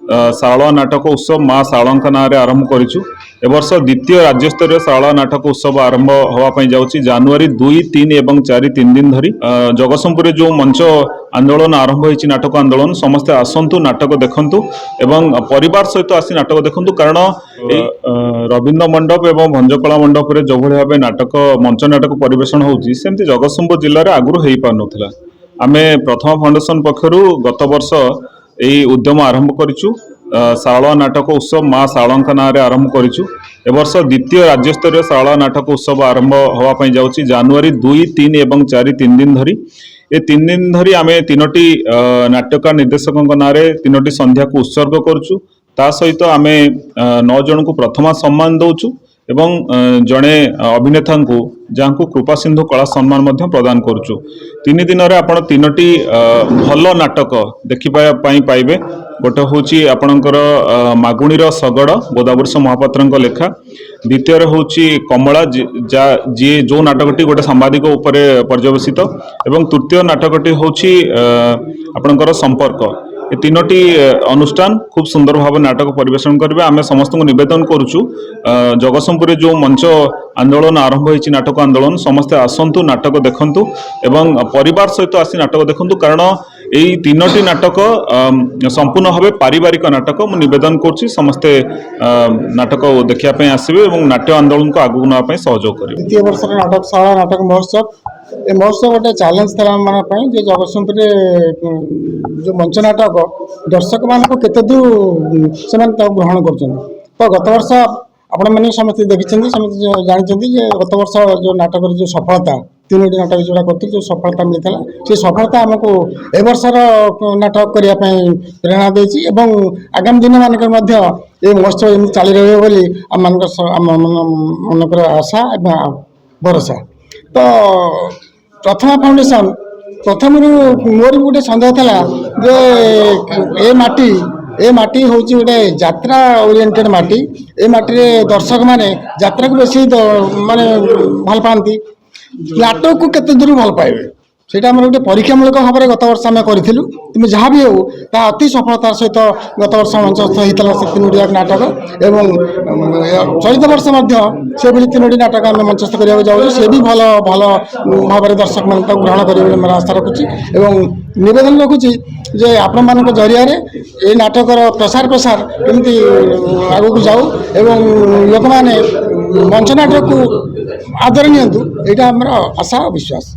शारला नाटक उत्सव माँ शारलांका नाँ आरंभ करूँ। ए वर्ष द्वितीय राज्यस्तरीय शारला नाटक उत्सव आरंभ होगापी जाऊँगी जनवरी 2, 3 और 4 3 दिन धरी। जगतसिंहपुर जो मंच आंदोलन आरंभ होती नाटक आंदोलन समस्ते आसतु नाटक देखु एवं परिवार सहित आसी नाटक देखु कारण रवीन्द्र मंडप एवं भंजकला मंडप जो भाव नाटक मंच नाटक परिवेषण होती जगतसिंहपुर जिले में आगुरी हो पार नाला। आम प्रथम फाउंडेशन पक्षर गत वर्ष यही उद्यम आरंभ करूँ। शारला नाटक उत्सव माँ शारलांका नाँ आरंभ करूँ। ए वर्ष द्वितीय राज्यस्तरीय शारला नाटक उत्सव आरंभ होगापी जाऊँगी जनवरी 2, 3 और 4 3 दिन धरी। ये 3 दिन धरी आम 3टी नाट्यकार निर्देशकों नाँ 3टी संध्या को उत्सर्ग करुँ। ता सहित आम 9 जन को प्रथमा सम्मान दौचु एवं जड़े अभिनेता को जहाँ को कृपा सिंधु कला सम्मान प्रदान करुचु। 3 दिन में आप 3टी भल नाटक देखिपाई पाइबे। गोटे हूँ आपणकर मागुणीर सगड़ गोदावरीश महापात्र लेखा। द्वितीय हूँ कमला जी जो नाटकटी गोटे सांबादिक उपर पर्यवेसित एवं तृतीय नाटकटी हूँ आपणकर संपर्क। ये 3टी अनुष्ठान खूब सुंदर भाव नाटक परिवेषण करेंगे। आम समस्त को निवेदन करुचु जगतसिंहपुर जो मंच आंदोलन आरंभ होती नाटक आंदोलन समस्ते आसतु नाटक देखु एवं परिवार सहित आसी नाटक देखु कारण यही 3टी नाटक संपूर्ण भाव पारिवारिक नाटक। मु निवेदन करुच्ची समस्ते नाटक देखापी आसवे और नाट्य आंदोलन को आगू नापी सहयोग करेंगे। द्वितीय वर्ष नाटक शाला नाटक महोत्सव ए महोत्सव गोटे चैलेंज था माना जो जगतसिंहपुर जो मंच नाटक दर्शक मान केते दूर से ग्रहण कर गत वर्ष आपण मैंने समस्त देखी समस्त जानते गत वर्ष जो नाटक जो सफलता 3टी नाटक जोड़ा करते जो सफलता मिलता से सफलता आमको ए वर्षर नाटक करने प्रेरणा देती और आगामी दिन मानक ये महोत्सव एम चली रही मनकर आशा और भरोसा। तो प्रथमा फाउंडेशन प्रथम मोर गोटे सन्देह था जे ए माटी हूँ गोटे यात्रा ओरिएंटेड माटी। ए माटी दर्शक माने यात्रा को बेसी माने भल पाती नाटक को केते दूर भल पाइबे सेटा आम गोटे परीक्षामूलक भाव में गत वर्ष आम करूँ। कि जहाँ भी हो अति सफलतार सहित गत वर्ष मंचस्थ होता से 3टी नाटक एवं चलित वर्ष से भी 3टी नाटक आम मंचस्थ करने जाऊँ से भी भल भल भाव में दर्शक मान ग्रहण करेंगे मोर आशा रखुच्छी और निवेदन रखुच्छी जे आपण मान जरिया ये नाटकर प्रसार प्रसार केमती आगू जाऊ एवं लोक मैंने मंच नाटक को आदर नियंतु यहाँ आम आशा विश्वास।